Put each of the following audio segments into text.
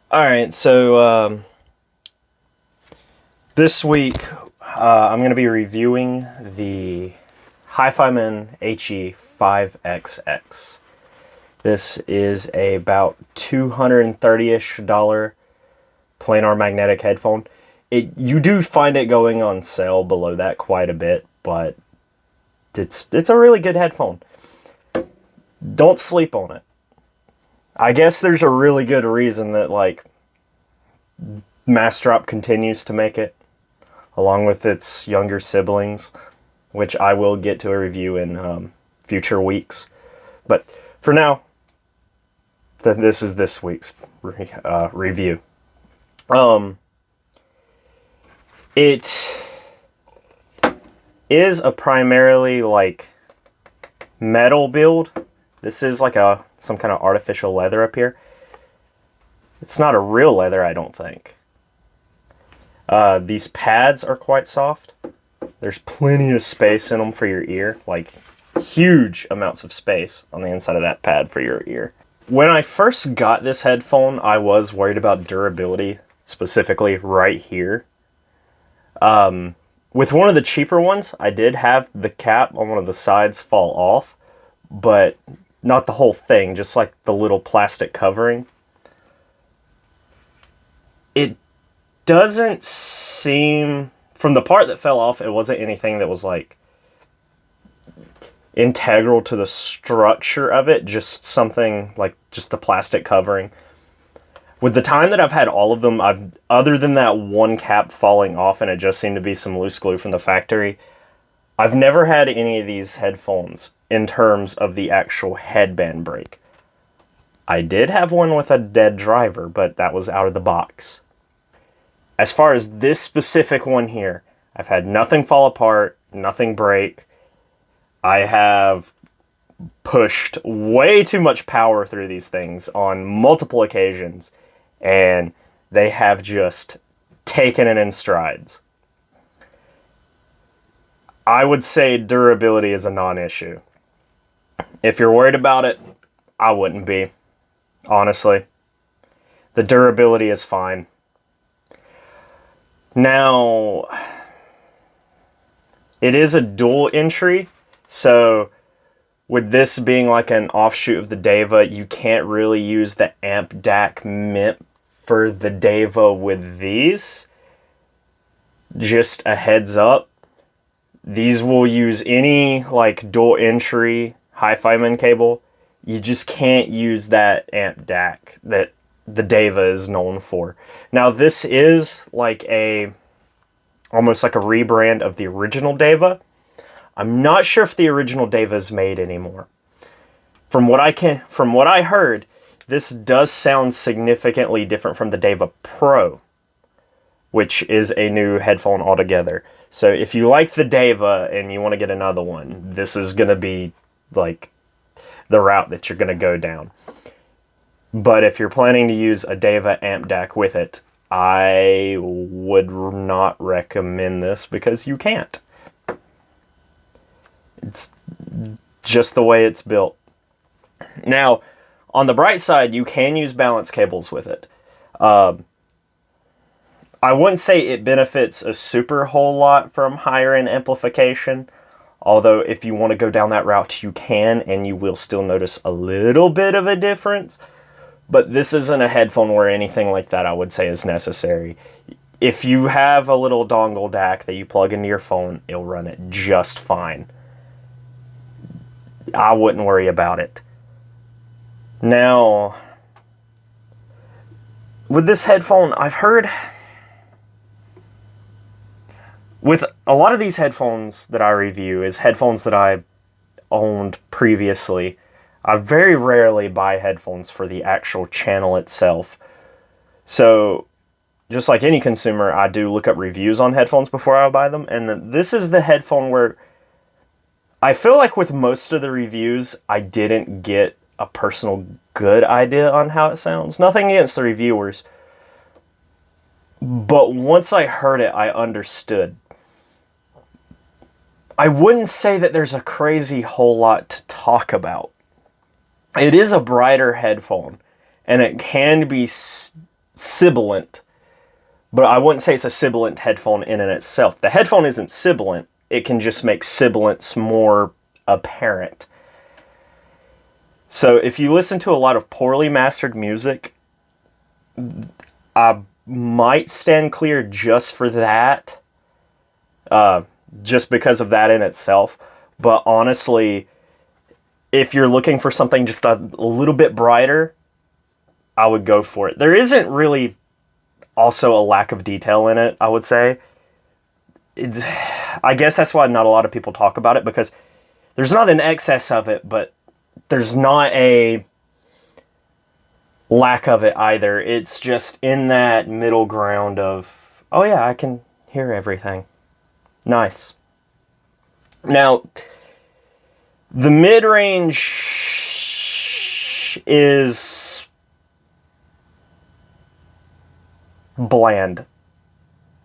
All right, so this week I'm going to be reviewing the HiFiMan HE5XX. This is about $230-ish planar magnetic headphone. You do find it going on sale below that quite a bit, but it's a really good headphone. Don't sleep on it. I guess there's a really good reason that Massdrop continues to make it, along with its younger siblings, which I will get to a review in future weeks. But for now, this is this week's review. It is a primarily metal build. This is some kind of artificial leather up here. It's not a real leather, I don't think. These pads are quite soft. There's plenty of space in them for your ear, huge amounts of space on the inside of that pad for your ear. When I first got this headphone, I was worried about durability, specifically right here. With one of the cheaper ones, I did have the cap on one of the sides fall off, but not the whole thing, just like the little plastic covering. It doesn't seem, from the part that fell off, it wasn't anything that was integral to the structure of it, just something just the plastic covering. With the time that I've had all of them, other than that one cap falling off and it just seemed to be some loose glue from the factory, I've never had any of these headphones in terms of the actual headband break. I did have one with a dead driver, but that was out of the box. As far as this specific one here, I've had nothing fall apart, nothing break. I have pushed way too much power through these things on multiple occasions, and they have just taken it in strides. I would say durability is a non-issue. If you're worried about it, I wouldn't be, honestly. The durability is fine. Now, it is a dual entry, so with this being an offshoot of the Deva, you can't really use the Amp DAC MIP for the Deva with these. Just a heads up. These will use any dual entry HiFiMan cable. You just can't use that Amp DAC that the Deva is known for. Now this is almost like a rebrand of the original Deva. I'm not sure if the original Deva is made anymore. From what I heard, this does sound significantly different from the Deva Pro, which is a new headphone altogether. So if you like the Deva and you want to get another one, this is going to be the route that you're going to go down. But if you're planning to use a Deva Amp DAC with it, I would not recommend this because you can't. It's just the way it's built. Now, on the bright side, you can use balance cables with it. I wouldn't say it benefits a super whole lot from higher end amplification, although if you want to go down that route, you can, and you will still notice a little bit of a difference. But this isn't a headphone where anything like that I would say is necessary. If you have a little dongle DAC that you plug into your phone, it'll run it just fine. I wouldn't worry about it. Now, with this headphone, I've heard with a lot of these headphones that I review is headphones that I owned previously. I very rarely buy headphones for the actual channel itself. So, just like any consumer, I do look up reviews on headphones before I buy them. And this is the headphone where I feel like with most of the reviews, I didn't get a personal good idea on how it sounds. Nothing against the reviewers. But once I heard it, I understood. I wouldn't say that there's a crazy whole lot to talk about. It is a brighter headphone, and it can be sibilant, but I wouldn't say it's a sibilant headphone in and itself. The headphone isn't sibilant. It can just make sibilance more apparent. So if you listen to a lot of poorly mastered music, I might stand clear just for that. Just because of that in itself. But honestly, if you're looking for something just a little bit brighter, I would go for it. There isn't really also a lack of detail in it, I would say. I guess that's why not a lot of people talk about it, because there's not an excess of it, but there's not a lack of it either. It's just in that middle ground of, oh yeah, I can hear everything. Nice. Now, the mid-range is bland.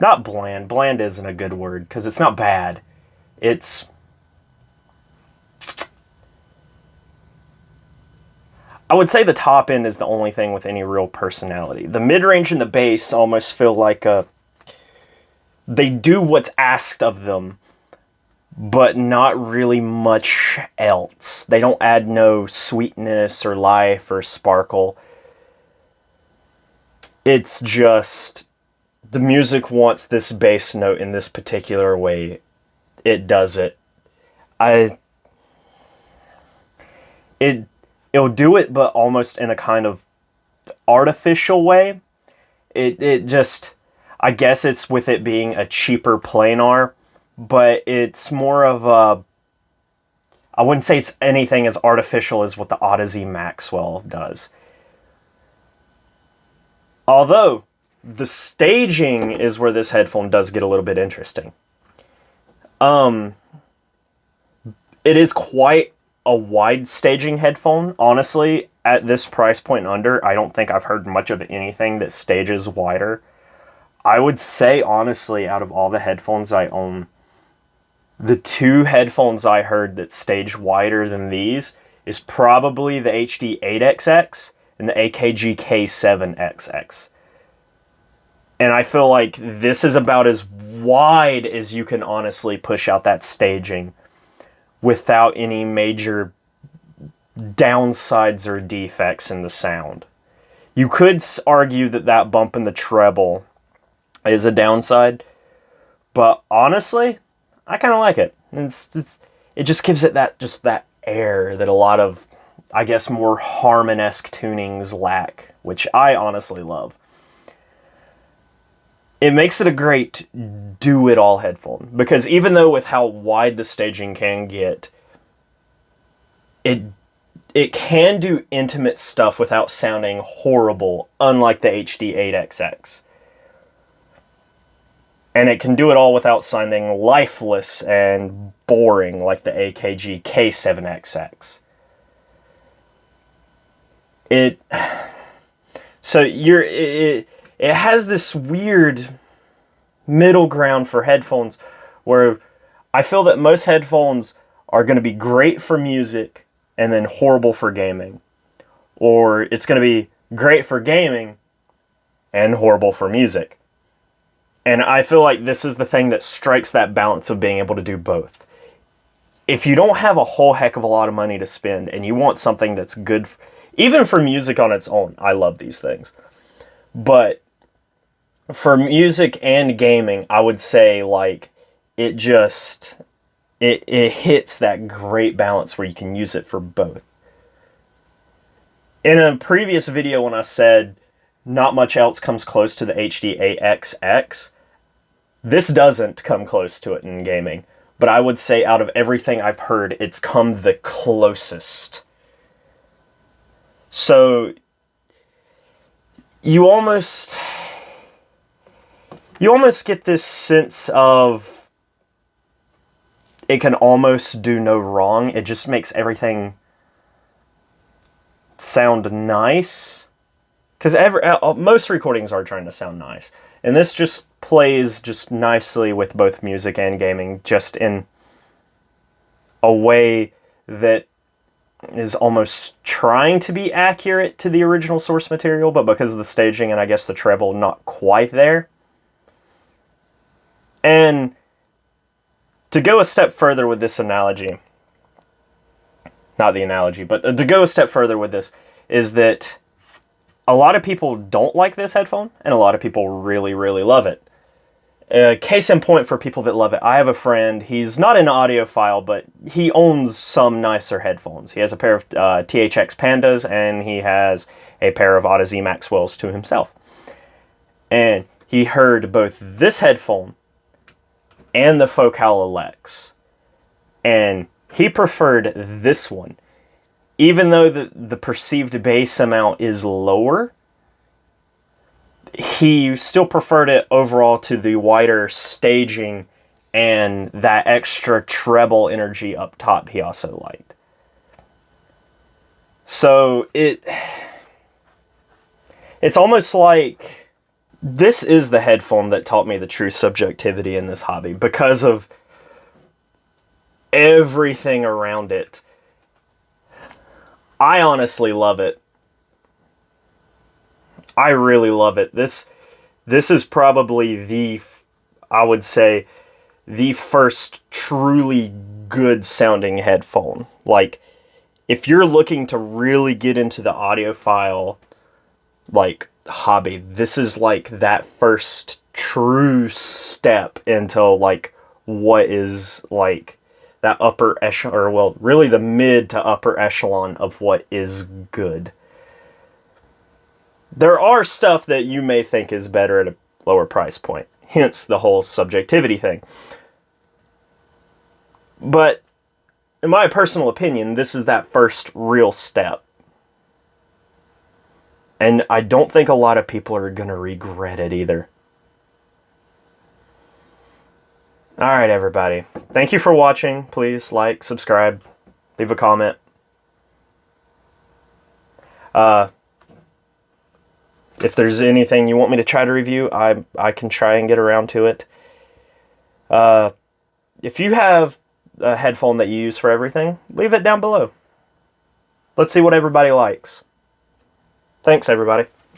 Not bland. Bland isn't a good word, because it's not bad. It's... I would say the top end is the only thing with any real personality. The mid-range and the bass almost feel like they do what's asked of them, but not really much else. They don't add no sweetness or life or sparkle. It's just, the music wants this bass note in this particular way. It does it. It'll do it, but almost in a kind of artificial way. It just, I guess it's with it being a cheaper planar, but it's more of a, I wouldn't say it's anything as artificial as what the Odyssey Maxwell does. Although, the staging is where this headphone does get a little bit interesting. It is quite a wide staging headphone. Honestly, at this price point and under, I don't think I've heard much of anything that stages wider. I would say, honestly, out of all the headphones I own, the two headphones I heard that stage wider than these is probably the HD8XX and the AKG K7XX. And I feel like this is about as wide as you can honestly push out that staging without any major downsides or defects in the sound. You could argue that that bump in the treble is a downside, but honestly, I kind of like it. It just gives it that air that a lot of, I guess, more Harman-esque tunings lack, which I honestly love. It makes it a great do-it-all headphone, because even though with how wide the staging can get, it can do intimate stuff without sounding horrible, unlike the HD8XX. And it can do it all without sounding lifeless and boring like the AKG K7XX. It has this weird middle ground for headphones where I feel that most headphones are going to be great for music and then horrible for gaming. Or it's going to be great for gaming and horrible for music. And I feel like this is the thing that strikes that balance of being able to do both. If you don't have a whole heck of a lot of money to spend and you want something that's good, even for music on its own, I love these things. But for music and gaming, I would say like it hits that great balance where you can use it for both. In a previous video when I said not much else comes close to the HD8XX, this doesn't come close to it in gaming. But I would say out of everything I've heard, it's come the closest. So you almost get this sense of it can almost do no wrong. It just makes everything sound nice. Because most recordings are trying to sound nice. And this just plays just nicely with both music and gaming, just in a way that is almost trying to be accurate to the original source material, but because of the staging and I guess the treble, not quite there. And to go a step further with this analogy, not the analogy, but to go a step further with this, is that a lot of people don't like this headphone, and a lot of people really, really love it. Case in point for people that love it, I have a friend, he's not an audiophile, but he owns some nicer headphones. He has a pair of THX Pandas, and he has a pair of Audeze Maxwells to himself. And he heard both this headphone and the Focal Lex, and he preferred this one. Even though the perceived bass amount is lower, he still preferred it overall to the wider staging and that extra treble energy up top he also liked. So it's almost like this is the headphone that taught me the true subjectivity in this hobby because of everything around it. I honestly love it. I really love it. This is probably I would say, the first truly good sounding headphone. Like, if you're looking to really get into the audiophile, like, hobby, this is like that first true step into like what is like that upper echelon, or well, really the mid to upper echelon of what is good. There are stuff that you may think is better at a lower price point, hence the whole subjectivity thing. But in my personal opinion, this is that first real step. And I don't think a lot of people are going to regret it either. Alright, everybody. Thank you for watching. Please like, subscribe, leave a comment. If there's anything you want me to try to review, I can try and get around to it. If you have a headphone that you use for everything, leave it down below. Let's see what everybody likes. Thanks, everybody.